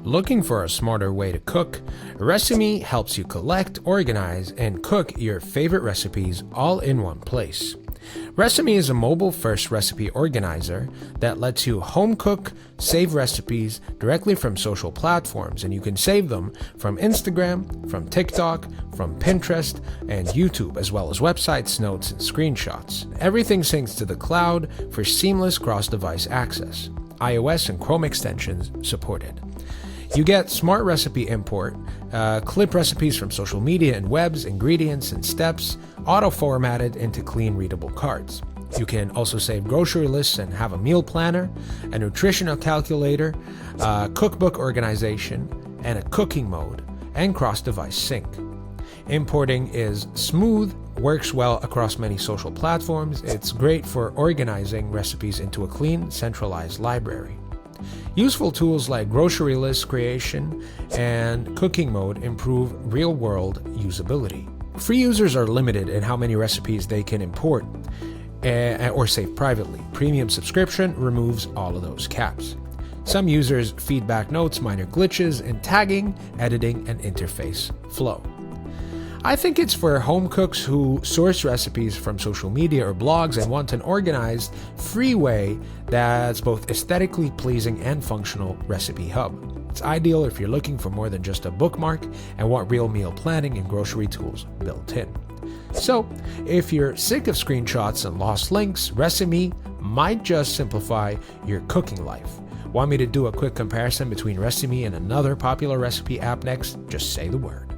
Looking for a smarter way to cook? ReciMe helps you collect, organize, and cook your favorite recipes all in one place. ReciMe is a mobile-first recipe organizer that lets you home cook, save recipes directly from social platforms, and you can save them from Instagram, from TikTok, from Pinterest, and YouTube, as well as websites, notes, and screenshots. Everything syncs to the cloud for seamless cross-device access. iOS and Chrome extensions supported. You get smart recipe import, clip recipes from social media and webs, ingredients and steps, auto-formatted into clean readable cards. You can also save grocery lists and have a meal planner, a nutritional calculator, cookbook organization, and a cooking mode, and cross-device sync. Importing is smooth, works well across many social platforms. It's great for organizing recipes into a clean, centralized library. Useful tools like grocery list creation and cooking mode improve real-world usability. Free users are limited in how many recipes they can import or save privately. Premium subscription removes all of those caps. Some users feedback notes minor glitches in tagging, editing, and interface flow. I think it's for home cooks who source recipes from social media or blogs and want an organized, free way that's both aesthetically pleasing and functional recipe hub. It's ideal if you're looking for more than just a bookmark and want real meal planning and grocery tools built in. So, if you're sick of screenshots and lost links, ReciMe might just simplify your cooking life. Want me to do a quick comparison between ReciMe and another popular recipe app next? Just say the word.